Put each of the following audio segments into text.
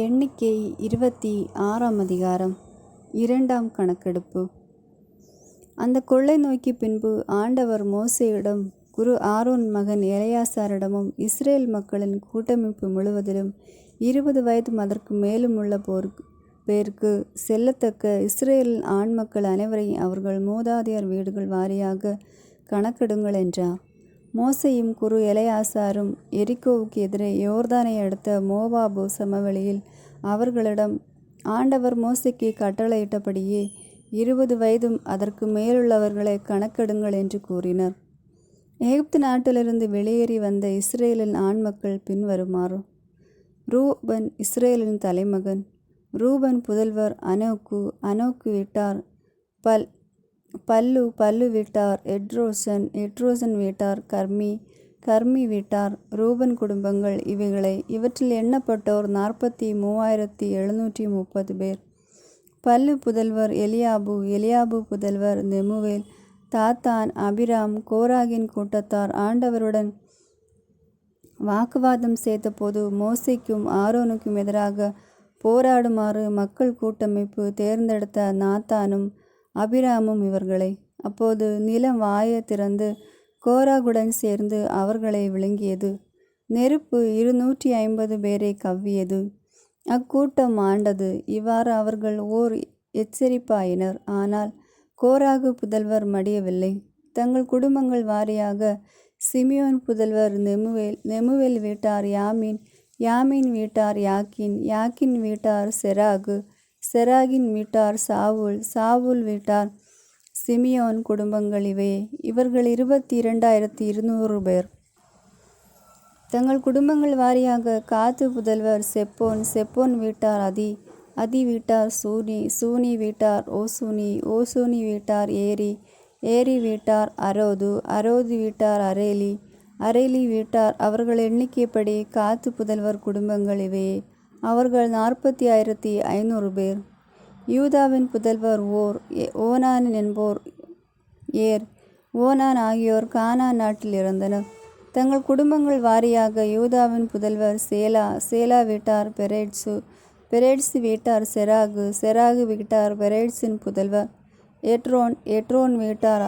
எண்ணிக்கை 26ஆம் அதிகாரம். 2ஆம் கணக்கெடுப்பு. அந்த கொள்ளை நோய்க்கு பின்பு ஆண்டவர் மோசேயிடம் குரு ஆரோன் மகன் எலெயாசாரிடமும் இஸ்ரேல் மக்களின் கூட்டமைப்பு முழுவதிலும் 20 வயதும் அதற்கு மேலும் உள்ள பேருக்கு செல்லத்தக்க இஸ்ரேலின் ஆண் மக்கள் அனைவரையும் அவர்கள் மூதாதையர் வீடுகள் வாரியாக கணக்கெடுங்கள் என்றார். மோசேயும் குரு எலெயாசாரும் எரிகோவுக்கு எதிரே யோர்தானை அடுத்த மோவாபு சமவெளியில் அவர்களிடம் ஆண்டவர் மோசேக்கு கட்டளையிட்டபடியே 20 வயதும் அதற்கு மேலுள்ளவர்களை கணக்கெடுங்கள் என்று கூறினர். எகிப்து நாட்டிலிருந்து வெளியேறி வந்த இஸ்ரேலின் ஆண்மக்கள் பின்வருமாறு: ரூபன் இஸ்ரேலின் தலைமகன். ரூபன் புதல்வர் அனோக்கு வீட்டார் பல்லு வீட்டார் எட்ரோசன் வீட்டார் கர்மி வீட்டார். ரூபன் குடும்பங்கள் இவைகளே. இவற்றில் எண்ணப்பட்டோர் 43,730 பேர். பல்லு புதல்வர் எலியாபு புதல்வர் நெமுவேல், தாத்தான், அபிராம். கோராகின் கூட்டத்தார் ஆண்டவருடன் வாக்குவாதம் செய்தபோது மோசேக்கும் ஆரோனுக்கும் எதிராக போராடுமாறு மக்கள் கூட்டமைப்பு தேர்ந்தெடுத்த நாத்தானும் அபிராமும் இவர்களே. அப்போது நிலம் வாயை திறந்து கோராகுடன் சேர்ந்து அவர்களை விழுங்கியது. நெருப்பு 250 பேரை கவ்வியது. அக்கூட்டம் ஆண்டது. இவ்வாறு அவர்கள் ஓர் எச்சரிப்பாயினர். ஆனால் கோராகு புதல்வர் மடியவில்லை. தங்கள் குடும்பங்கள் வாரியாக சிமியோன் புதல்வர் நெமுவேல் வீட்டார் யாமின் வீட்டார் யாக்கின் வீட்டார் செராகின் வீட்டார் சாவுல் வீட்டார். சிமியோன் குடும்பங்கள் இவையே. இவர்கள் 22,200 பேர். தங்கள் குடும்பங்கள் வாரியாக காத்து புதல்வர் செப்போன் வீட்டார் அதி வீட்டார் சூனி வீட்டார் ஓசூனி வீட்டார் ஏரி வீட்டார் அரோது வீட்டார் அரேலி வீட்டார். அவர்கள் எண்ணிக்கைப்படி காத்து புதல்வர் குடும்பங்கள் இவையே. அவர்கள் 40,500 பேர். யூதாவின் புதல்வர் ஓனான் என்போர் ஓனான் ஆகியோர் கானான் நாட்டில் இறந்தனர். தங்கள் குடும்பங்கள் வாரியாக யூதாவின் புதல்வர் சேலா வீட்டார் பெரேட்சு வீட்டார் செராகு வீட்டார் பெரேட்சின் புதல்வர் எட்ரோன் வீட்டார்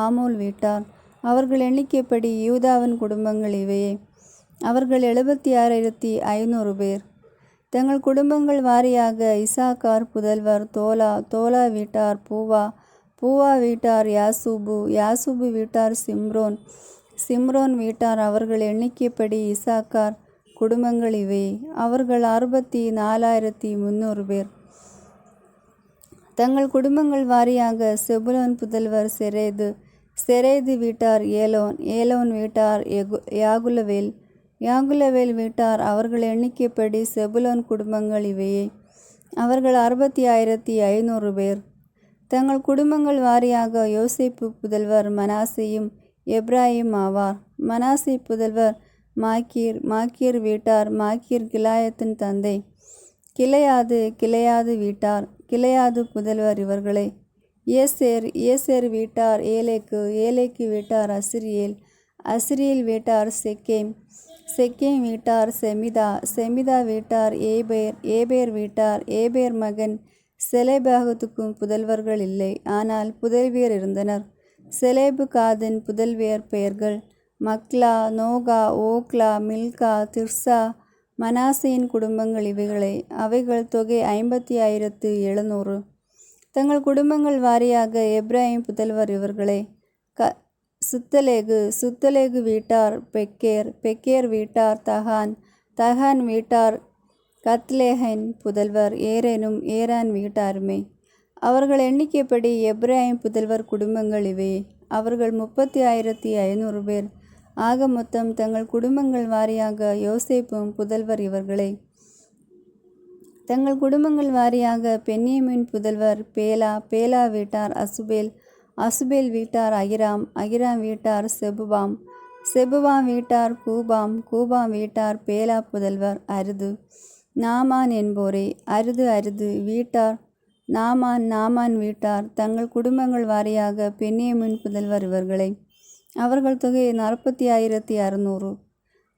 ஆமோல் வீட்டார். அவர்கள் எண்ணிக்கைப்படி யூதாவின் குடும்பங்கள் இவையே. அவர்கள் 76,500 பேர். தங்கள் குடும்பங்கள் வாரியாக இசாக்கார் புதல்வர் தோலா வீட்டார் பூவா வீட்டார் யாசுபு வீட்டார் சிம்ரோன் வீட்டார். அவர்கள் எண்ணிக்கைப்படி இசாக்கார் குடும்பங்கள் இவை. அவர்கள் 64,300 பேர். தங்கள் குடும்பங்கள் வாரியாக செபுலோன் புதல்வர் செரேது வீட்டார் ஏலோன் வீட்டார் யாகுலவேல் வீட்டார். அவர்கள் எண்ணிக்கைப்படி செபுலோன் குடும்பங்கள் இவையே. அவர்கள் 60,500 பேர். தங்கள் குடும்பங்கள் வாரியாக யோசேப்பு புதல்வர் மனாசேயும் எப்ராயிம் ஆவார். மனாசே புதல்வர் மாக்கீர் வீட்டார். மாக்கீர் கிலாயத்தின் தந்தை. கிளையாது வீட்டார். கிளையாது புதல்வர் இவர்களே. ஏசேர் வீட்டார் ஏலேக்கு வீட்டார் அசிரியேல் வீட்டார் செக்கேம் வீட்டார் செமிதா வீட்டார் ஏபேர் வீட்டார். ஏபேர் மகன் செலேபாகுத்துக்கும் புதல்வர்கள் இல்லை, ஆனால் புதல்வியர் இருந்தனர். செலேபுகாதின் புதல்வியர் பெயர்கள் மக்லா, நோகா, ஓக்லா, மில்கா, திர்சா. மனாசேயின் குடும்பங்கள் இவைகளே. அவைகள் தொகை 50,700. தங்கள் குடும்பங்கள் வாரியாக எப்ராயிம் புதல்வர் இவர்களே. சுத்தலேகு வீட்டார் பெக்கேர் வீட்டார் தகான் வீட்டார். கத்லேஹின் புதல்வர் ஏரான் வீட்டாருமே. அவர்கள் எண்ணிக்கைப்படி எப்ராயிம் புதல்வர் குடும்பங்கள் இவையே. அவர்கள் 30,500 பேர். ஆக மொத்தம் தங்கள் குடும்பங்கள் வாரியாக யோசேப்பும் புதல்வர் இவர்களே. தங்கள் குடும்பங்கள் வாரியாக பென்யமீன் புதல்வர் பேலா வீட்டார் அசுபேல் வீட்டார் அகிராம் வீட்டார் செபுபாம் வீட்டார் கூபாம் வீட்டார். பேலா புதல்வர் நாமான் என்போரே. அருது வீட்டார் நாமான் வீட்டார். தங்கள் குடும்பங்கள் வாரியாக பென்யமீன் புதல்வர் இவர்களே. அவர்கள் தொகை 40,600.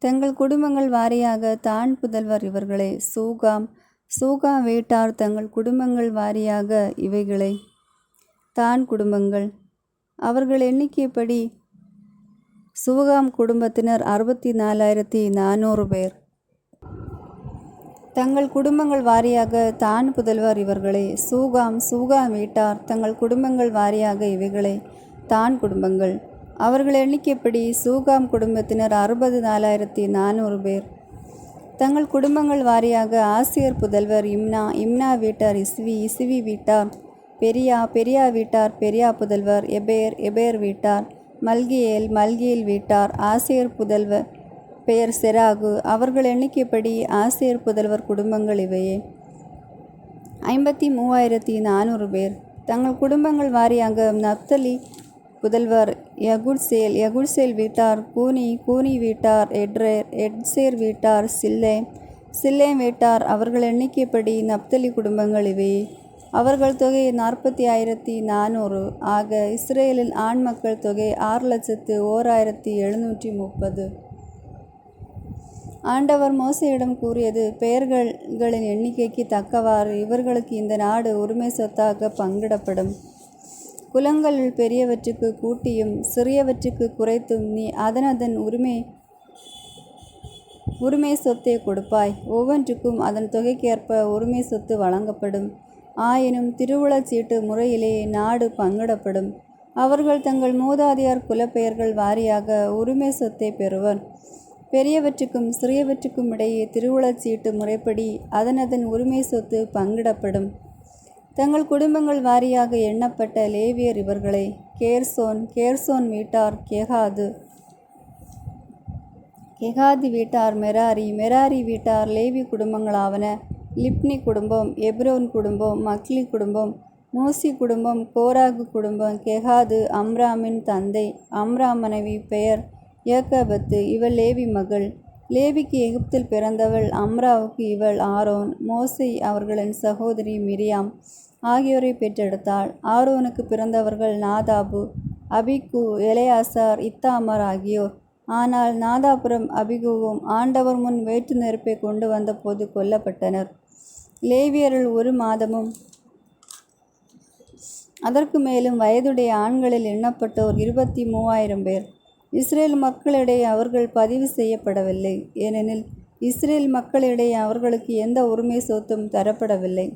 தங்கள் குடும்பங்கள் வாரியாக தான் புதல்வர் இவர்களே. சூகாம் வீட்டார் தங்கள் குடும்பங்கள் வாரியாக இவைகளே. தான் குடும்பங்கள் அவர்கள் எண்ணிக்கைப்படி சூகாம் குடும்பத்தினர் 64,400 பேர். தங்கள் குடும்பங்கள் வாரியாக தான் புதல்வர் இவர்களே. சூகாம் வீட்டார் தங்கள் குடும்பங்கள் வாரியாக இவைகளே. தான் குடும்பங்கள் அவர்கள் எண்ணிக்கைப்படி சூகாம் குடும்பத்தினர் 64,400 பேர். தங்கள் குடும்பங்கள் வாரியாக ஆசியர் புதல்வர் இம்னா வீட்டார் இஸ்வி வீட்டார் பெரியா வீட்டார் பெரியா புதல்வர் எபேர் வீட்டார் மல்கியேல் வீட்டார். ஆசியர் புதல்வர் பெயர் செராகு. அவர்கள் எண்ணிக்கைப்படி ஆசியர் புதல்வர் குடும்பங்கள் இவையே 53,400 பேர். தங்கள் குடும்பங்கள் வாரியாக நப்தலி புதல்வர் யகுட்சேல் வீட்டார் கூனி வீட்டார் எட்சேர் வீட்டார் சில்லேம் வீட்டார். அவர்கள் எண்ணிக்கைப்படி நப்தலி குடும்பங்கள் இவையே. அவர்கள் தொகை 40,400 ஆக. இஸ்ரேலில் ஆண் மக்கள் தொகை 6,01,730. ஆண்டவர் மோசேயிடம் கூறியது, பெயர்களின் எண்ணிக்கைக்கு தக்கவாறு இவர்களுக்கு இந்த நாடு உரிமை சொத்தாக பங்கிடப்படும். குலங்களுள் பெரியவற்றுக்கு கூட்டியும் சிறியவற்றுக்கு குறைத்தும் நீ அதனதன் உரிமை சொத்தை கொடுப்பாய். ஒவ்வொன்றுக்கும் அதன் தொகைக்கேற்ப உரிமை சொத்து வழங்கப்படும். ஆயினும் திருவுளச்சீட்டு முறையிலே நாடு பங்கிடப்படும். அவர்கள் தங்கள் மூதாதையார் குலப்பெயர்கள் வாரியாக உரிமை சொத்தை பெறுவர். பெரியவற்றுக்கும் சிறியவற்றுக்கும் இடையே திருவுளச்சீட்டு முறைப்படி அதனதன் உரிமை சொத்து பங்கிடப்படும். தங்கள் குடும்பங்கள் வாரியாக எண்ணப்பட்ட லேவியர் இவர்களே. கேர்சோன் வீட்டார் கெகாதி வீட்டார் மெராரி வீட்டார். லேவி குடும்பங்களாவன லிப்னி குடும்பம், எப்ரோன் குடும்பம், மக்லி குடும்பம், மூசி குடும்பம், கோராகு குடும்பம். கெகாது அம்ராமின் தந்தை. அம்ராம் மனைவி பெயர் யோகபத்து. இவள் லேவி மகள். லேவிக்கு எகிப்தில் பிறந்தவள். அம்ராவுக்கு இவள் ஆரோன். மோசே அவர்களின் சகோதரி மிரியாம் ஆகியோரை பெற்றெடுத்தாள். ஆரோனுக்கு பிறந்தவர்கள் நாதாபு, அபிகு, எலெயாசார், இத்தாமார் ஆகியோர். ஆனால் நாதாபுரம் அபிகுவும் ஆண்டவர் முன் வேற்று நெருப்பை கொண்டு வந்தபோது கொல்லப்பட்டனர். லேவியருள் 1 மாதமும் அதற்கு மேலும் வயதுடைய ஆண்களில் எண்ணப்பட்டோர் 23,000 பேர். இஸ்ரேல் மக்களிடையே அவர்கள் பதிவு செய்யப்படவில்லை, ஏனெனில் இஸ்ரேல் மக்களிடையே அவர்களுக்கு எந்த உரிமை சொத்தும் தரப்படவில்லை.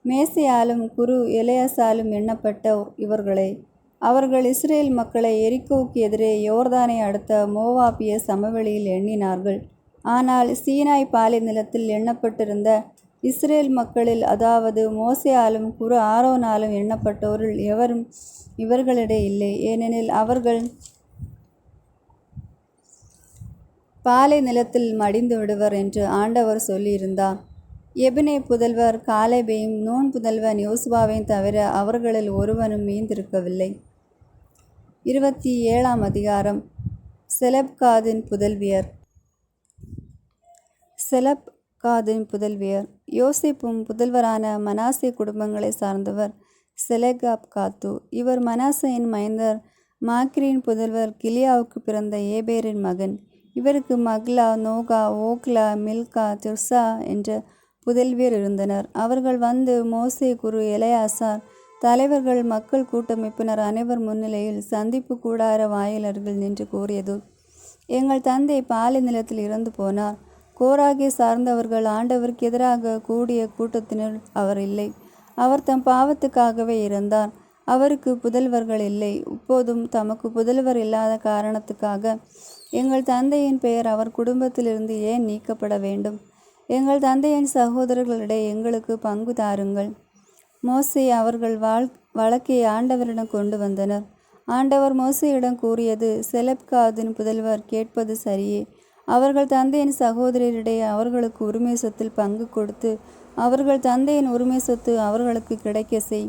மேசையாலும் குரு எலெயாசாலும் எண்ணப்பட்டோர் இவர்களே. அவர்கள் இஸ்ரேல் மக்களை எரிகோவுக்கு எதிரே யோர்தானை அடுத்த மோவாபிய சமவெளியில் எண்ணினார்கள். ஆனால் சீனாய் பாலை நிலத்தில் எண்ணப்பட்டிருந்த இஸ்ரேல் மக்களில், அதாவது மோசேயாலும் குரு ஆரோனாலும் எண்ணப்பட்டோரில் எவரும் இவர்களிடையே இல்லை, ஏனெனில் அவர்கள் பாலை நிலத்தில் மடிந்து விடுவர் என்று ஆண்டவர் சொல்லியிருந்தார். எபினே புதல்வர் காலேபையும் நூன் புதல்வன் யோசுவாவையும் தவிர அவர்களில் ஒருவனும் மீந்திருக்கவில்லை. 27ஆம் அதிகாரம். செலப்காதின் புதல்வியர். யோசேப்பும் புதல்வரான மனாசே குடும்பங்களை சார்ந்தவர் செலெகாப்காத்து. இவர் மனாசேயின் மைந்தர். மாக்கிரின் புதல்வர் கிலியாவுக்கு பிறந்த ஏபேரின் மகன். இவருக்கு மக்லா, நோகா, ஓக்லா, மில்கா, திர்சா என்ற புதல்வியர் இருந்தனர். அவர்கள் வந்து மோசே, குரு எலெயாசார், தலைவர்கள், மக்கள் கூட்டமைப்பினர் அனைவர் முன்னிலையில் சந்திப்பு கூடார வாயிலர்கள் நின்று கூறியது, எங்கள் தந்தை பாலை நிலத்தில் இறந்து போனார். கோராகை சார்ந்தவர்கள் ஆண்டவருக்கு எதிராக கூடிய கூட்டத்தினர் அவர் இல்லை. அவர் தம் பாவத்துக்காகவே இறந்தார். அவருக்கு புதல்வர்கள் இல்லை. இப்போதும் தமக்கு புதல்வர் இல்லாத காரணத்துக்காக எங்கள் தந்தையின் பெயர் அவர் குடும்பத்திலிருந்து ஏன் நீக்கப்பட வேண்டும்? எங்கள் தந்தையின் சகோதரர்களிடையே எங்களுக்கு பங்கு தாருங்கள். மோசே அவர்கள் வழக்கை ஆண்டவரிடம் கொண்டு வந்தனர். ஆண்டவர் மோசேயிடம் கூறியது, செலப்காதின் புதல்வர் கேட்பது சரியே. அவர்கள் தந்தையின் சகோதரரிடையே அவர்களுக்கு உரிமை சொத்தில் பங்கு கொடுத்து அவர்கள் தந்தையின் உரிமை சொத்து அவர்களுக்கு கிடைக்க செய்.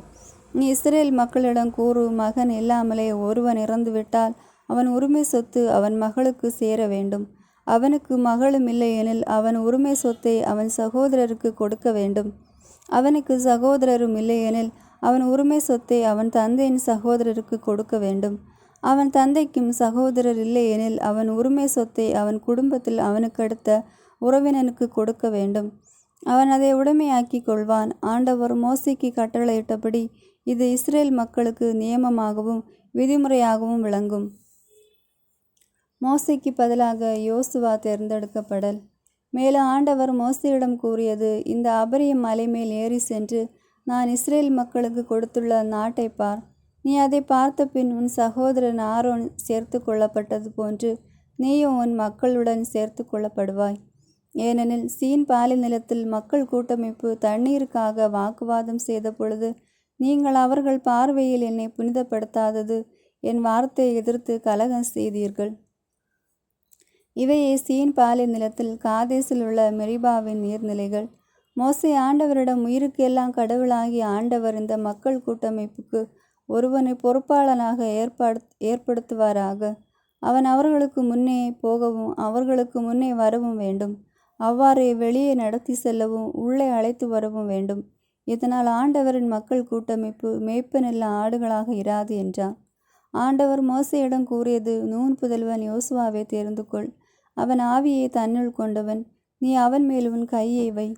நீ இஸ்ரேல் மக்களிடம் கூறு, மகன் இல்லாமலே ஒருவன் இறந்துவிட்டால் அவன் உரிமை சொத்து அவன் மகளுக்கு சேர வேண்டும். அவனுக்கு மகளும் இல்லையெனில் அவன் உரிமை சொத்தை அவன் சகோதரருக்கு கொடுக்க வேண்டும். அவனுக்கு சகோதரரும் இல்லையெனில் அவன் உரிமை சொத்தை அவன் தந்தையின் சகோதரருக்கு கொடுக்க வேண்டும். அவன் தந்தைக்கும் சகோதரர் இல்லையெனில் அவன் உரிமை சொத்தை அவன் குடும்பத்தில் அவனுக்கடுத்த உறவினனுக்கு கொடுக்க வேண்டும். அவன் அதை உடைமையாக்கி கொள்வான். ஆண்டவர் மோசேக்கு கட்டளையிட்டபடி இது இஸ்ரேல் மக்களுக்கு நியமமாகவும் விதிமுறையாகவும் விளங்கும். மோசேக்கு பதிலாக யோசுவா தேர்ந்தெடுக்கப்படல். மேலும் ஆண்டவர் மோசேயிடம் கூறியது, இந்த அபரியம் மலை மேல் ஏறி சென்று நான் இஸ்ரேல் மக்களுக்கு கொடுத்துள்ள நாட்டை பார். நீ அதை பார்த்த பின் உன் சகோதரன் ஆரோன் சேர்த்து கொள்ளப்பட்டது போன்று நீயும் உன் மக்களுடன் சேர்த்து கொள்ளப்படுவாய். ஏனெனில் சீன் பாலை நிலத்தில் மக்கள் கூட்டமைப்பு தண்ணீருக்காக வாக்குவாதம் செய்த பொழுது நீங்கள் அவர்கள் பார்வையில் என்னை புனிதப்படுத்தாதது என் வார்த்தையை எதிர்த்து கலகம் செய்தீர்கள். இவையே சீன் பாலை நிலத்தில் காதேசில் உள்ள மெரிபாவின் நீர்நிலைகள். மோசே ஆண்டவரிடம், உயிருக்கு எல்லாம் கடவுளாகிய ஆண்டவர் இந்த மக்கள் கூட்டமைப்புக்கு ஒருவனை பொறுப்பாளனாக ஏற்படுத்துவாராக. அவன் அவர்களுக்கு முன்னே போகவும் அவர்களுக்கு முன்னே வரவும் வேண்டும். அவ்வாறே வெளியே நடத்தி செல்லவும் உள்ளே அழைத்து வரவும் வேண்டும். இதனால் ஆண்டவரின் மக்கள் கூட்டமைப்பு மேய்ப்பனில்ல ஆடுகளாக இராது என்றார். ஆண்டவர் மோசேயிடம் கூறியது, நூன் புதல்வன் யோசுவாவை தேர்ந்து கொள். அவன் ஆவியை தன்னுள் கொண்டவன். நீ அவன் மேல் உன் கையை வை.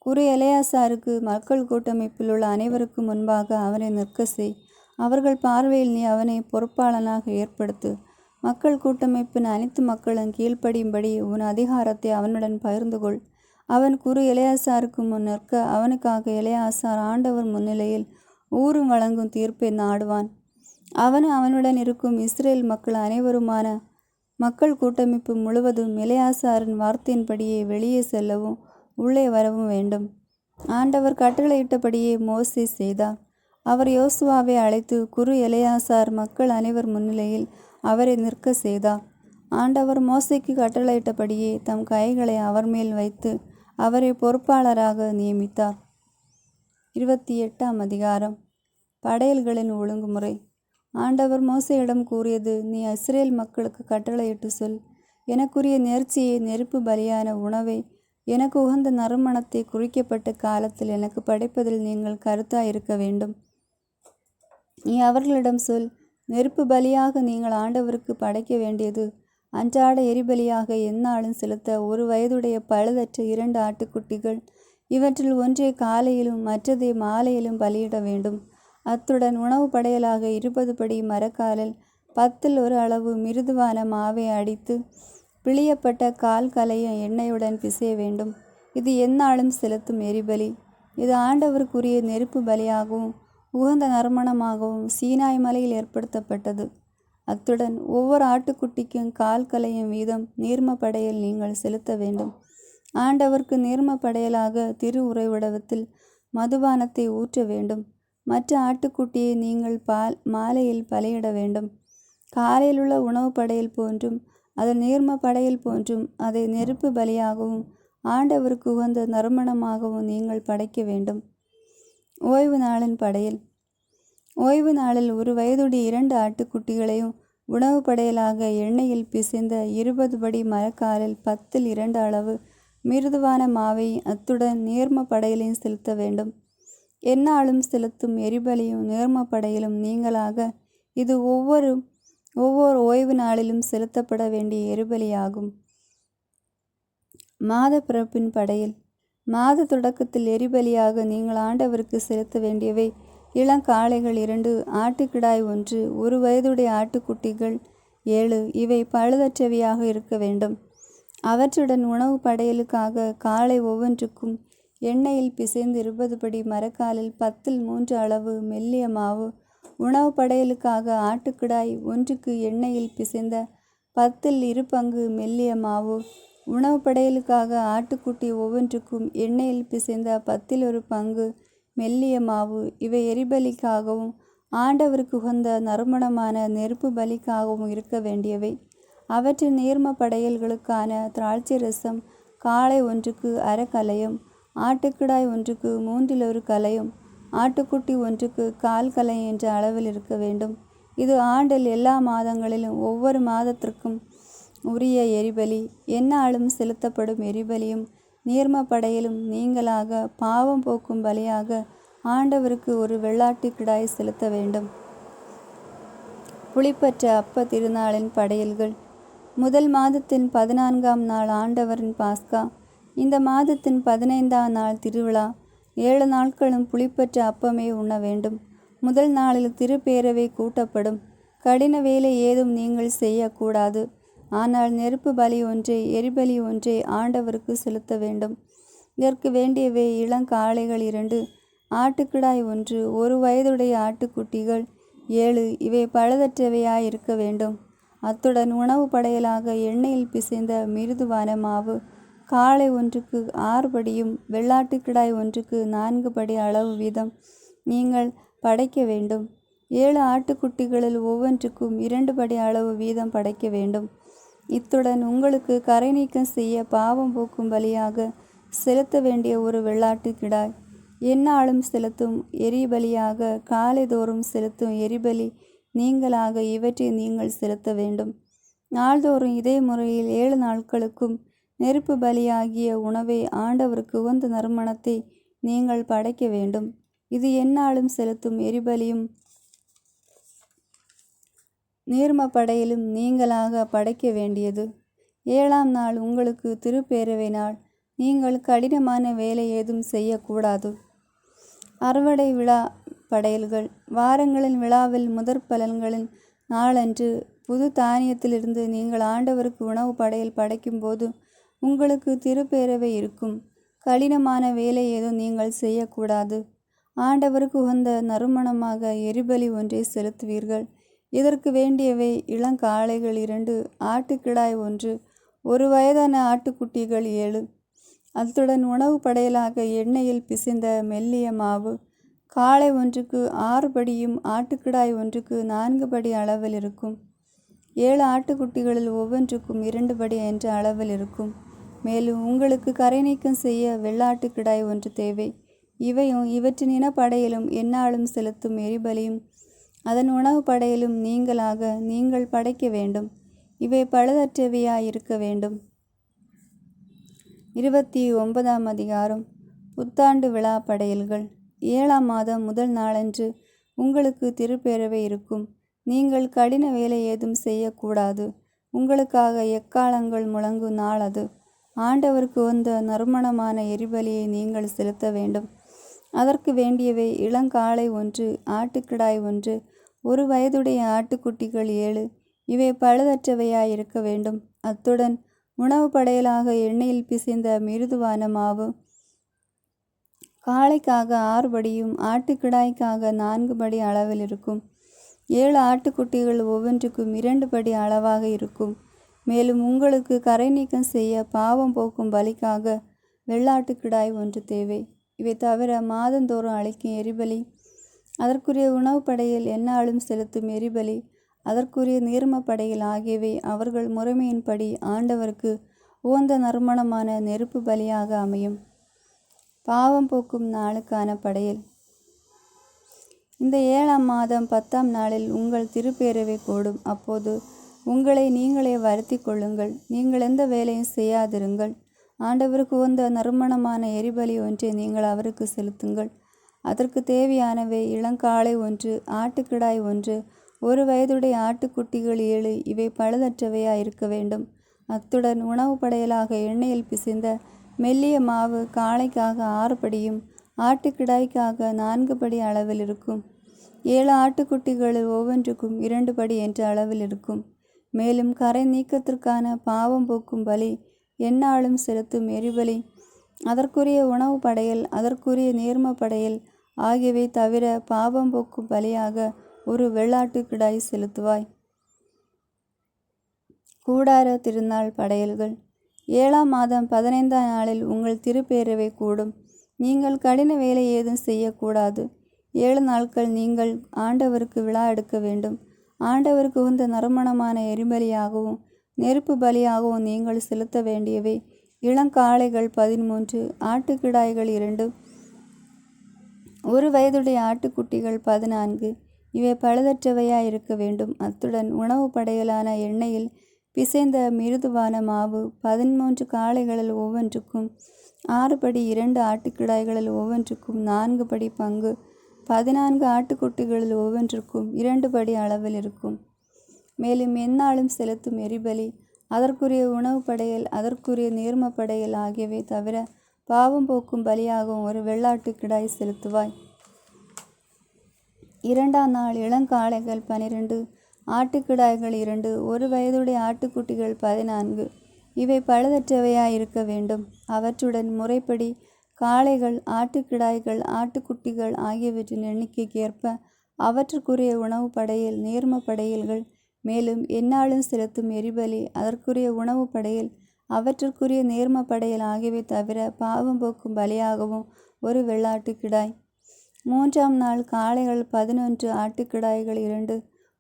குரு எலெயாசாருக்கு மக்கள் கூட்டமைப்பில் உள்ள அனைவருக்கும் முன்பாக அவனை நிற்க செய். அவர்கள் பார்வையில் நீ அவனை பொறுப்பாளனாக ஏற்படுத்து. மக்கள் கூட்டமைப்பின் அனைத்து மக்களும் கீழ்ப்படியும்படி உன் அதிகாரத்தை அவனுடன் பகிர்ந்து கொள். அவன் குரு எலெயாசாருக்கு முன் நிற்க அவனுக்காக எலெயாசார் ஆண்டவர் முன்னிலையில் ஊரும் வழங்கும் தீர்ப்பை நாடுவான். அவனும் அவனுடன் இருக்கும் இஸ்ரேல் மக்கள் அனைவருமான மக்கள் கூட்டமைப்பு முழுவதும் எலெயாசாரின் வார்த்தையின்படியே வெளியே செல்லவும் உள்ளே வரவும் வேண்டும். ஆண்டவர் கட்டளையிட்டபடியே மோசே செய்தார். அவர் யோசுவாவை அழைத்து குரு எலெயாசார் மக்கள் அனைவர் முன்னிலையில் அவரை நிற்க செய்தார். ஆண்டவர் மோசேக்கு கட்டளையிட்டபடியே தம் கைகளை அவர் மேல் வைத்து அவரை பொறுப்பாளராக நியமித்தார். 28ஆம் அதிகாரம். படையல்களின் ஒழுங்குமுறை. ஆண்டவர் மோசேயிடம் கூறியது, நீ இஸ்ரேல் மக்களுக்கு கட்டளையிட்டு சொல். எனக்குரிய நேர்ச்சியை, நெருப்பு பலியான உணவை, எனக்கு உகந்த நறுமணத்தை குறிக்கப்பட்ட காலத்தில் எனக்கு படைப்பதில் நீங்கள் கருத்தாயிருக்க வேண்டும். நீ அவர்களிடம் சொல், நெருப்பு பலியாக நீங்கள் ஆண்டவருக்கு படைக்க வேண்டியது அன்றாட எரிபலியாக எந்நாளும் செலுத்த 1 வயதுடைய பழுதற்ற 2 ஆட்டுக்குட்டிகள். இவற்றில் ஒன்றை காலையிலும் மற்றதை மாலையிலும் பலியிட வேண்டும். அத்துடன் உணவு படையலாக 20 படி மரக்காலில் 10ல் 1 அளவு மிருதுவான மாவை அடித்து பிழியப்பட்ட கால் கலையும் எண்ணெயுடன் பிசைய வேண்டும். இது எந்நாளும் செலுத்தும் எரிபலி. இது ஆண்டவருக்குரிய நெருப்பு பலியாகவும் உகந்த நறுமணமாகவும் சீனாய் மலையில் ஏற்படுத்தப்பட்டது. அத்துடன் ஒவ்வொரு ஆட்டுக்குட்டிக்கும் கால் கலையும் வீதம் நீர்ம படையல் நீங்கள் செலுத்த வேண்டும். ஆண்டவருக்கு நீர்ம படையலாக திரு உறைவிடத்தில் மதுபானத்தை ஊற்ற வேண்டும். மற்ற ஆட்டுக்குட்டியை நீங்கள் மாலையில் பலியிட வேண்டும். காலையில் உள்ள உணவு படையல் போன்றும் அது நீர்ம படையல் போன்றும் அதை நெருப்பு பலியாகவும் ஆண்டவருக்கு உகந்த நறுமணமாகவும் நீங்கள் படைக்க வேண்டும். ஓய்வு நாளின் படையல். ஓய்வு நாளில் 1 வயதுடைய 2 ஆட்டுக்குட்டிகளையும் உணவு படையலாக எண்ணெயில் பிசைந்த 20 படி மரக்காலில் 10ல் 2 அளவு மிருதுவான மாவை அத்துடன் நீர்ம படையலையும் செலுத்த வேண்டும். எந்நாளும் செலுத்தும் எரிபலியும் நீர்ம படையலும் நீங்களாக. இது ஒவ்வொரு ஓய்வு நாளிலும் செலுத்தப்பட வேண்டிய எரிபலியாகும். மாத பிறப்பின் படையல். மாத தொடக்கத்தில் எரிபலியாக நீங்கள் ஆண்டவருக்கு செலுத்த வேண்டியவை இளங்காளைகள் 2, ஆட்டுக்கிடாய் 1, 1 வயதுடைய ஆட்டுக்குட்டிகள் 7. இவை பழுதற்றவையாக இருக்க வேண்டும். அவற்றுடன் உணவு படையலுக்காக காளை ஒவ்வொன்றுக்கும் எண்ணெயில் பிசைந்து 20 படி மரக்காலில் 10ல் 3 அளவு மெல்லிய மாவு. உணவு படையலுக்காக ஆட்டுக்கிடாய் ஒன்றுக்கு எண்ணெயில் பிசைந்த 10ல் 2 பங்கு மெல்லிய மாவு. உணவு படையலுக்காக ஆட்டுக்குட்டி ஒவ்வொன்றுக்கும் எண்ணெயில் பிசைந்த 10ல் 1 பங்கு மெல்லிய மாவு. இவை எரிபலிக்காகவும் ஆண்டவருக்கு உகந்த நறுமணமான நெருப்பு பலிக்காகவும் இருக்க வேண்டியவை. அவற்றின் நீர்ம படையல்களுக்கான திராட்சை ரசம் காளை ஒன்றுக்கு அரை கலயம், ஆட்டுக்கிடாய் ஒன்றுக்கு 3ல் 1 கலயம், ஆட்டுக்குட்டி ஒன்றுக்கு கால் கலயம் என்ற அளவில் இருக்க வேண்டும். இது ஆண்டில் எல்லா மாதங்களிலும் ஒவ்வொரு மாதத்திற்கும் உரிய எரிபலி. எந்நாளும் செலுத்தப்படும் எரிபலியும் நீர்ம படையலும் நீங்களாக. பாவம் போக்கும் பலியாக ஆண்டவருக்கு 1 வெள்ளாட்டுக்கிடாய் செலுத்த வேண்டும். புளிப்பற்ற அப்ப திருநாளின் படையல்கள். முதல் மாதத்தின் 14ஆம் நாள் ஆண்டவரின் பாஸ்கா. இந்த மாதத்தின் 15ஆம் நாள் திருவிழா. 7 நாட்களும் புளிப்பற்ற அப்பமே உண்ண வேண்டும். முதல் நாளில் திருப்பேரவை கூட்டப்படும். கடின வேலை ஏதும் நீங்கள் செய்யக்கூடாது. ஆனால் நெருப்பு பலி ஒன்றை, எரிபலி ஒன்றை ஆண்டவருக்கு செலுத்த வேண்டும். இதற்கு வேண்டியவை இளங்காளைகள் 2, ஆட்டுக்கிடாய் 1, 1 வயதுடைய ஆட்டுக்குட்டிகள் 7, இவை பழுதற்றவையாயிருக்க வேண்டும். அத்துடன் உணவு படையலாக எண்ணெயில் பிசைந்த மிருதுவான மாவு, காளை ஒன்றுக்கு 6 படியும் வெள்ளாட்டுக்கிடாய் ஒன்றுக்கு 4 படி அளவு வீதம் நீங்கள் படைக்க வேண்டும். 7 ஆட்டுக்குட்டிகளில் ஒவ்வொன்றுக்கும் 2 படி அளவு வீதம் படைக்க வேண்டும். இத்துடன் உங்களுக்கு கரை நீக்கம் செய்ய பாவம் போக்கும் பலியாக செலுத்த வேண்டிய ஒரு வெள்ளாட்டுக்கிடாய், எந்நாளும் செலுத்தும் எரிபலியாக காலைதோறும் செலுத்தும் எரிபலி நீங்களாக இவற்றை நீங்கள் செலுத்த வேண்டும். நாள்தோறும் இதே முறையில் 7 நாட்களுக்கும் நெருப்பு பலியாகிய உணவை ஆண்டவருக்கு உகந்த நறுமணத்தை நீங்கள் படைக்க வேண்டும். இது எந்நாளும் செலுத்தும் எரிபலியும் நீர்ம படையிலும் நீங்களாக படைக்க வேண்டியது. 7ஆம் நாள் உங்களுக்கு திருப்பேரவை நாள். நீங்கள் கடினமான வேலை ஏதும் செய்யக்கூடாது. அறுவடை விழா படையல்கள். வாரங்களின் விழாவில் முதற் பலன்களின் நாளன்று புது தானியத்திலிருந்து நீங்கள் ஆண்டவருக்கு உணவு படையல் படைக்கும்போது உங்களுக்கு திருப்பேரவை இருக்கும். கடினமான வேலை ஏதும் நீங்கள் செய்யக்கூடாது. ஆண்டவருக்கு உகந்த நறுமணமாக எரிபலி ஒன்றை செலுத்துவீர்கள். இதற்கு வேண்டியவை இளங்காளைகள் 2, ஆட்டுக்கிடாய் 1, 1 வயதான ஆட்டுக்குட்டிகள் 7. அத்துடன் உணவு படையலாக எண்ணெயில் பிசைந்த மெல்லிய மாவு, காளை ஒன்றுக்கு 6 படியும் ஆட்டுக்கிடாய் ஒன்றுக்கு 4 படி அளவில் இருக்கும். 7 ஆட்டுக்குட்டிகளில் ஒவ்வொன்றுக்கும் 2 படி என்ற அளவில் இருக்கும். மேலும் உங்களுக்கு கரை நீக்கம் செய்ய வெள்ளாட்டுக்கிடாய் 1 தேவை. இவையும் இவற்றின் இனப்படையிலும் எந்நாளும் செலுத்தும் எரிபலியும் அதன் உணவு படையிலும் நீங்களாக நீங்கள் படைக்க வேண்டும். இவை பழுதற்றவையாயிருக்க வேண்டும். 29ஆம் அதிகாரம். புத்தாண்டு விழா படையல்கள். 7ஆம் மாதம் முதல் நாளன்று உங்களுக்கு திருப்பேரவை இருக்கும். நீங்கள் கடின வேலை ஏதும் செய்யக்கூடாது. உங்களுக்காக எக்காளங்கள் முழங்கும் நாள் அது. ஆண்டவருக்கு உகந்த நறுமணமான எரிபலியை நீங்கள் செலுத்த வேண்டும். அதற்கு வேண்டியவை இளங்காளை 1, ஆட்டுக்கிடாய் 1, 1 வயதுடைய ஆட்டுக்குட்டிகள் 7, இவை பழுதற்றவையாயிருக்க வேண்டும். அத்துடன் உணவு படையலாக எண்ணெயில் பிசைந்த மிருதுவான மாவு, காளைக்காக 6 படியும் ஆட்டுக்கிடாய்க்காக 4 படி அளவில் இருக்கும். 7 ஆட்டுக்குட்டிகள் ஒவ்வொன்றுக்கும் 2 படி அளவாக இருக்கும். மேலும் உங்களுக்கு கரை நீக்கம் செய்ய பாவம் போக்கும் பலிக்காக வெள்ளாட்டுக்கிடாய் 1 தேவை. இவை தவிர மாதந்தோறும் அளிக்கும் எரிபலி, அதற்குரிய உணவு படையில் எந்நாளும் செலுத்தும் எரிபலி, அதற்குரிய நீர்ம படையில் ஆகியவை அவர்கள் முறைமையின்படி ஆண்டவருக்கு உகந்த நறுமணமான நெருப்பு பலியாக அமையும். பாவம் போக்கும் நாளுக்கான படையல். இந்த 7ஆம் மாதம் 10ஆம் நாளில் உங்கள் திருப்பேரவை கூடும். அப்போது உங்களை நீங்களே வருத்தி கொள்ளுங்கள். நீங்கள் எந்த வேலையும் செய்யாதிருங்கள். ஆண்டவருக்கு உகந்த நறுமணமான எரிபலி ஒன்றை நீங்கள் அவருக்கு செலுத்துங்கள். அதற்கு தேவையானவை இளங்காளை 1, ஆட்டுக்கிடாய் 1, 1 வயதுடைய ஆட்டுக்குட்டிகள் 7, இவை பழுதற்றவையாயிருக்க வேண்டும். அத்துடன் உணவு படையலாக எண்ணெயில் பிசைந்த மெல்லிய மாவு, காளைக்காக 6 படியும் ஆட்டுக்கிடாய்க்காக 4 படி அளவில் இருக்கும். 7 ஆட்டுக்குட்டிகளில் ஒவ்வொன்றுக்கும் 2 படி என்ற அளவில் இருக்கும். மேலும் கரை நீக்கத்திற்கான பாவம் போக்கும் பலி, எந்நாளும் செலுத்தும் எரிபலி, அதற்குரிய உணவு படையல், அதற்குரிய நீர்ம படையல் ஆகியவை தவிர பாவம் போக்கும் பலியாக ஒரு வெள்ளாட்டுக்கிடாய் செலுத்துவாய். கூடார திருநாள் படையல்கள். 7ஆம் மாதம் 15ஆம் நாளில் உங்கள் திருப்பேரவை கூடும். நீங்கள் கடின வேலை ஏதும் செய்யக்கூடாது. 7 நாட்கள் நீங்கள் ஆண்டவருக்கு விழா எடுக்க வேண்டும். ஆண்டவருக்கு உகந்த நறுமணமான எரிபலியாகவும் நெருப்பு பலியாகவும் நீங்கள் செலுத்த வேண்டியவை இளங்காளைகள் 13, ஆட்டுக்கிடாய்கள் 2, 1 வயதுடைய ஆட்டுக்குட்டிகள் 14, இவை பழுதற்றவையாயிருக்க வேண்டும். அத்துடன் உணவு படையலான எண்ணெயில் பிசைந்த மிருதுவான மாவு, 13 காளைகளில் ஒவ்வொன்றுக்கும் 6 படி, 2 ஆட்டுக்கிடாய்களில் ஒவ்வொன்றுக்கும் 4 படி பங்கு, 14 ஆட்டுக்குட்டிகளில் ஒவ்வொன்றுக்கும் 2 படி அளவில் இருக்கும். மேலும் எந்நாளும் செலுத்தும் எரிபலி, அதற்குரிய உணவு படையல், அதற்குரிய நீர்ம படையல் ஆகியவை தவிர பாவம் போக்கும் பலியாகவும் ஒரு வெள்ளாட்டு கிடாய் செலுத்துவாய். 2ஆம் நாள் இளங்காளைகள் 12, ஆட்டுக்கிடாய்கள் 2, ஒரு வயதுடைய ஆட்டுக்குட்டிகள் 14, இவை பழுதற்றவையாய் இருக்க வேண்டும். அவற்றுடன் முறைப்படி காளைகள், ஆட்டுக்கிடாய்கள், ஆட்டுக்குட்டிகள் ஆகியவற்றின் எண்ணிக்கைக்கு ஏற்ப அவற்றுக்குரிய உணவு படையல், நீர்ம படையல்கள், மேலும் எந்நாளும் செலுத்தும் எரிபலி, அதற்குரிய உணவு படையல், அவற்றுக்குரிய நீர்ம படையல் ஆகியவை தவிர பாவம் போக்கும் பலியாகவும் ஒரு வெள்ளாட்டு கிடாய். 3ஆம் நாள் காளைகள் 11, ஆட்டுக்கிடாய்கள் 2,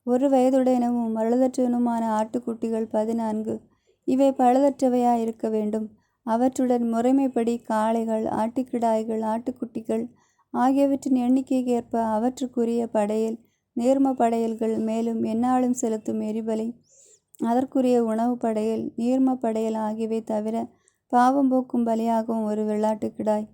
ஒரு வயதுடையனவும் பழுதற்றவனுமான ஆட்டுக்குட்டிகள் 14, இவை பழுதற்றவையாய் இருக்க வேண்டும். அவற்றுடன் முறைமைப்படி காளைகள், ஆட்டுக்கிடாய்கள், ஆட்டுக்குட்டிகள் ஆகியவற்றின் எண்ணிக்கைக்கு ஏற்ப அவற்றுக்குரிய படையல், நீர்ம படையல்கள், மேலும் எந்நாளும் செலுத்தும் எரிபலி, அதற்குரிய உணவு படையல், நீர்ம படையல் ஆகியவை தவிர பாவம் போக்கும் பலியாகவும் ஒரு வெள்ளாட்டு கிடாய்.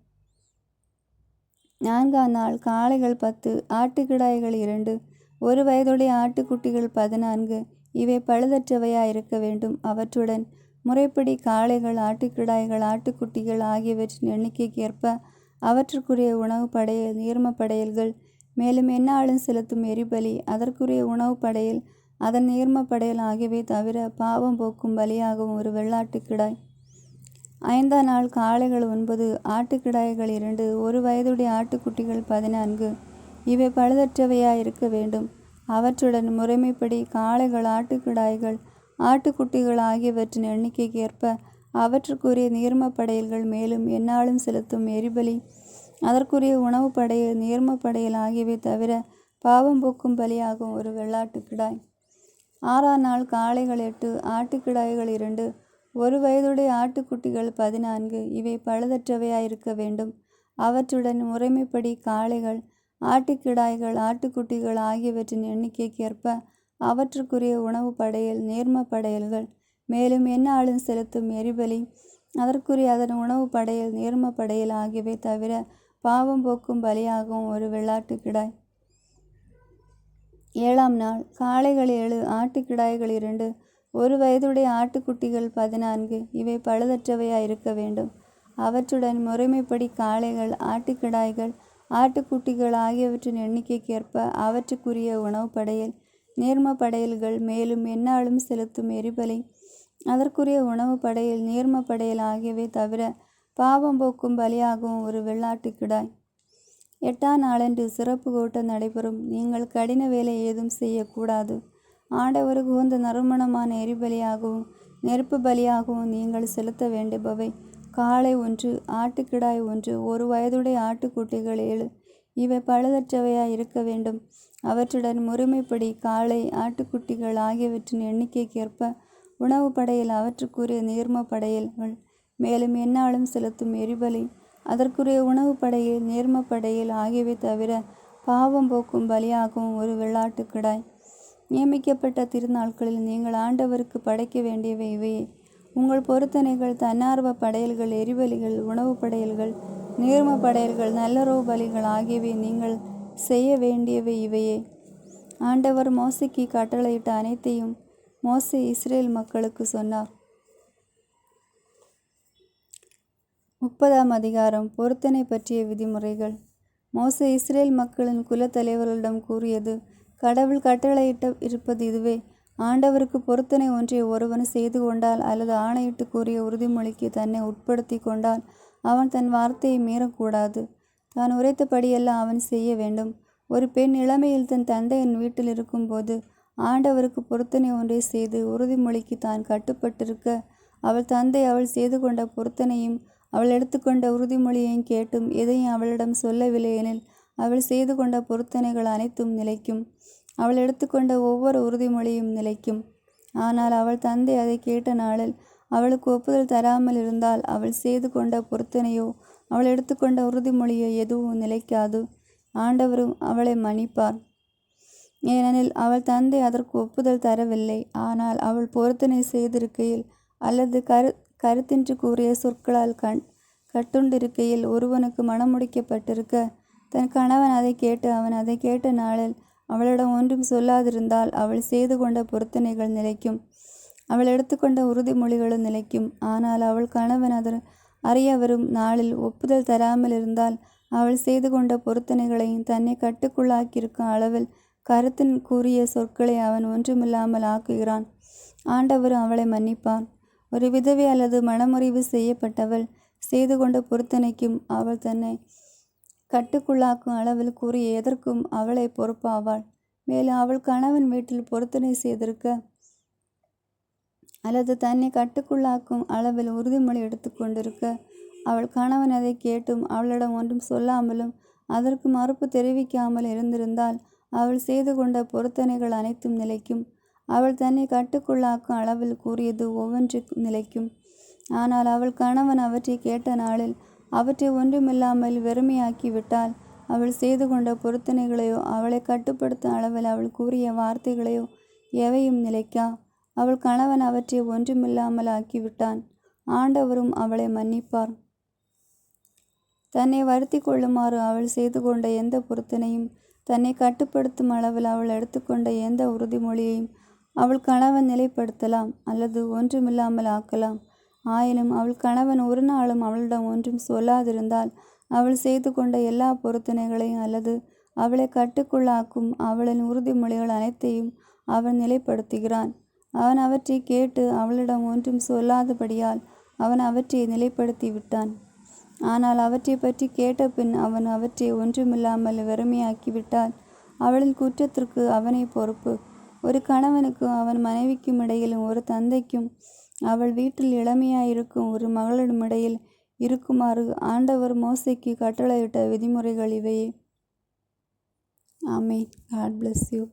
4ஆம் நாள் காளைகள் 10, ஆட்டுக்கிடாய்கள் 2, ஒரு வயதுடைய ஆட்டுக்குட்டிகள் 14, இவை பழுதற்றவையாய் இருக்க வேண்டும். அவற்றுடன் முறைப்படி காளைகள், ஆட்டுக்கிடாய்கள், ஆட்டுக்குட்டிகள் ஆகியவற்றின் எண்ணிக்கைக்கு ஏற்ப அவற்றுக்குரிய உணவு படையல், நீர்ம படையல்கள், மேலும் எந்நாளும் செலுத்தும் எரிபலி, அதற்குரிய உணவு படையல், அதன் நீர்ம படையல் ஆகியவை தவிர பாவம் போக்கும் பலியாகவும் ஒரு வெள்ளாட்டு கிடாய். 5ஆம் நாள் காளைகள் 9, ஆட்டுக்கிடாய்கள் 2, ஒரு வயதுடைய ஆட்டுக்குட்டிகள் 14, இவை பழுதற்றவையாய் இருக்க வேண்டும். அவற்றுடன் முறைமைப்படி காளைகள், ஆட்டுக்கிடாய்கள், ஆட்டுக்குட்டிகள் ஆகியவற்றின் எண்ணிக்கைக்கு ஏற்ப அவற்றுக்குரிய நீர்ம படையல்கள், மேலும் எந்நாளும் செலுத்தும் எரிபலி, அதற்குரிய உணவு படையல், நீர்ம படையல் ஆகியவை தவிர பாவம் போக்கும் பலியாகவும் ஒரு வெள்ளாட்டு கிடாய். 6ஆம் நாள் காளைகள் 8, ஆட்டுக்கிடாய்கள் 2, ஒரு வயதுடைய ஆட்டுக்குட்டிகள் 14, இவை பழுதற்றவையாய் இருக்க வேண்டும். அவற்றுடன் முறைமைப்படி காளைகள், ஆட்டுக்கிடாய்கள், ஆட்டுக்குட்டிகள் ஆகியவற்றின் எண்ணிக்கைக்கு ஏற்ப அவற்றுக்குரிய உணவு படையல், நீர்ம படையல்கள், மேலும் எந்நாளும் செலுத்தும் எரிபலி, அதற்குரிய அதன் உணவு படையல், நீர்ம படையல் ஆகியவை தவிர பாவம் போக்கும் பலியாகவும் ஒரு வெள்ளாட்டு கிடாய். 7ஆம் நாள் காளைகள் 7, ஆட்டுக்கிடாய்கள் 2, ஒரு வயதுடைய ஆட்டுக்குட்டிகள் 14, இவை பழுதற்றவையாய் இருக்க வேண்டும். அவற்றுடன் முறைமைப்படி காளைகள், ஆட்டுக்கிடாய்கள், ஆட்டுக்குட்டிகள் ஆகியவற்றின் எண்ணிக்கைக்கு ஏற்ப அவற்றுக்குரிய உணவு படையல், நீர்ம படையல்கள், மேலும் எந்நாளும் செலுத்தும் எரிபலி, அதற்குரிய உணவு படையல், நீர்ம படையல் ஆகியவை தவிர பாவம் போக்கும் பலியாகவும் ஒரு வெள்ளாட்டு கிடாய். 8ஆம் நாளன்று சிறப்பு கூட்டம் நடைபெறும். நீங்கள் கடின வேலை ஏதும் செய்யக்கூடாது. ஆண்டவருக்கு உகந்த நறுமணமான எரிபலியாகவும் நெருப்பு பலியாகவும் நீங்கள் செலுத்த வேண்டுபவை காளை 1, ஆட்டுக்கிடாய் 1, ஒரு வயதுடைய ஆட்டுக்குட்டிகள் 7, இவை பழுதற்றவையாய் இருக்க வேண்டும். அவற்றுடன் முறைமைப்படி காளை, ஆட்டுக்குட்டிகள் ஆகியவற்றின் எண்ணிக்கைக்கு ஏற்ப உணவு படையல், அவற்றுக்குரிய நீர்ம படையல்கள், மேலும் எந்நாளும் செலுத்தும் எரிபலி, அதற்குரிய உணவு படையல், நீர்ம படையல் ஆகியவை தவிர பாவம் போக்கும் பலியாகவும் ஒரு வெள்ளாட்டு கிடாய். நியமிக்கப்பட்ட திருநாட்களில் நீங்கள் ஆண்டவருக்கு படைக்க வேண்டியவை இவையே. உங்கள் பொருத்தனைகள், தன்னார்வ படையல்கள், எரிபலிகள், உணவு படையல்கள், நீர்ம படையல்கள், நல்லுறவு பலிகள் ஆகியவை நீங்கள் செய்ய வேண்டியவை இவையே. ஆண்டவர் மோசேக்கு கட்டளையிட்ட அனைத்தையும் மோசே இஸ்ரேல் மக்களுக்கு சொன்னார். 30ஆம் அதிகாரம். பொருத்தனை பற்றிய விதிமுறைகள். மோசே இஸ்ரேல் மக்களின் குலத்தலைவர்களிடம் கூறியது: கடவுள் கட்டளையிட்ட இருப்பது இதுவே: ஆண்டவருக்கு பொருத்தனை ஒன்றை ஒருவன் செய்து கொண்டால் அல்லது ஆணையிட்டு கூறிய உறுதிமொழிக்கு தன்னை உட்படுத்தி கொண்டால் அவன் தன் வார்த்தையை மீறக்கூடாது. தான் உரைத்தபடியெல்லாம் அவன் செய்ய வேண்டும். ஒரு பெண் இளமையில் தன் தந்தையின் வீட்டில் இருக்கும்போது ஆண்டவருக்கு பொருத்தனை ஒன்றை செய்து உறுதிமொழிக்கு தான் கட்டுப்பட்டிருக்க, அவள் தந்தை அவள் செய்து கொண்ட பொருத்தனையும் அவள் எடுத்துக்கொண்ட உறுதிமொழியையும் கேட்டும் எதையும் அவளிடம் சொல்லவில்லை எனில் அவள் செய்து கொண்ட பொருத்தனைகள் அனைத்தும் நிலைக்கும். அவள் எடுத்துக்கொண்ட ஒவ்வொரு உறுதிமொழியும் நிலைக்கும். ஆனால் அவள் தந்தை அதை கேட்ட நாளில் அவளுக்கு ஒப்புதல் தராமல் இருந்தால் அவள் செய்து கொண்ட பொருத்தனையோ அவள் எடுத்துக்கொண்ட உறுதிமொழியோ எதுவும் நிலைக்காது. ஆண்டவரும் அவளை மன்னிப்பார். ஏனெனில் அவள் தந்தை அதற்கு ஒப்புதல் தரவில்லை. ஆனால் அவள் பொருத்தனை செய்திருக்கையில் அல்லது கருத்தின்றி கூறிய சொற்களால் கட்டுண்டிருக்கையில் ஒருவனுக்கு மணமுடிக்கப்பட்டிருக்க, தன் கணவன் அதை கேட்டு அவன் அதை கேட்ட நாளில் அவளிடம் ஒன்றும் சொல்லாதிருந்தால் அவள் செய்து கொண்ட பொருத்தனைகள் நிலைக்கும், அவள் எடுத்துக்கொண்ட உறுதிமொழிகளும் நிலைக்கும். ஆனால் அவள் கணவன் அதை அறிய வரும் நாளில் ஒப்புதல் தராமல் இருந்தால் அவள் செய்து கொண்ட பொருத்தனைகளையும் தன்னை கட்டுக்குள்ளாக்கியிருக்கும் அளவில் கருத்தின் கூறிய சொற்களை அவன் ஒன்றுமில்லாமல் ஆக்குகிறான். ஆண்டவரும் அவளை மன்னிப்பான். ஒரு விதவை அல்லது மனமுறிவு செய்யப்பட்டவள் செய்து கொண்ட பொருத்தனைக்கும் அவள் தன்னை கட்டுக்குள்ளாக்கும் அளவில் கூறிய எதற்கும் அவளை பொறுப்பாவாள். மேலும் அவள் கணவன் வீட்டில் பொருத்தனை செய்திருக்க அல்லது தன்னை கட்டுக்குள்ளாக்கும் அளவில் உறுதிமொழி எடுத்து கொண்டிருக்க அவள் கணவன் அதை கேட்டும் அவளிடம் ஒன்றும் சொல்லாமலும் அதற்கு மறுப்பு தெரிவிக்காமல் இருந்திருந்தால் அவள் செய்து கொண்ட பொருத்தனைகள் அனைத்தும் நிலைக்கும். அவள் தன்னை கட்டுக்குள்ளாக்கும் அளவில் கூறியது ஒவ்வொன்றுக்கும் நிலைக்கும். ஆனால் அவள் கணவன் அவற்றை கேட்ட நாளில் அவற்றை ஒன்றுமில்லாமல் வெறுமையாக்கி விட்டால் அவள் செய்து கொண்ட பொருத்தனைகளையோ அவளை கட்டுப்படுத்தும் அளவில் அவள் கூறிய வார்த்தைகளையோ எவையும் நிலைக்கா. அவள் கணவன் அவற்றை ஒன்றுமில்லாமல் ஆக்கிவிட்டான். ஆண்டவரும் அவளை மன்னிப்பார். தன்னை வருத்தி கொள்ளுமாறு அவள் செய்து கொண்ட எந்த பொருத்தனையும் தன்னை கட்டுப்படுத்தும் அளவில் அவள் எடுத்துக்கொண்ட எந்த உறுதிமொழியையும் அவள் கணவன் நிலைப்படுத்தலாம் அல்லது ஒன்றுமில்லாமல் ஆக்கலாம். ஆயினும் அவள் கணவன் ஒரு நாளும் அவளிடம் ஒன்றும் சொல்லாதிருந்தால் அவள் செய்து கொண்ட எல்லா பொருத்தனைகளையும் அல்லது அவளை கட்டுக்குள்ளாக்கும் அவளின் உறுதிமொழிகள் அனைத்தையும் அவன் நிலைப்படுத்துகிறான். அவன் அவற்றை கேட்டு அவளிடம் ஒன்றும் சொல்லாதபடியால் அவன் அவற்றை நிலைப்படுத்தி விட்டான். ஆனால் அவற்றை பற்றி கேட்ட பின் அவன் அவற்றை ஒன்றுமில்லாமல் வெறுமையாக்கிவிட்டால் அவளின் குற்றத்திற்கு அவனே பொறுப்பு. ஒரு கணவனுக்கும் அவன் மனைவிக்கும் இடையிலும் ஒரு தந்தைக்கும் அவள் வீட்டில் இளமையாயிருக்கும் ஒரு மகளிடம் இடையில் இருக்குமாறு ஆண்டவர் மோசேக்கு கட்டளையிட்ட விதிமுறைகள் இவையே. ஆமென். God bless you.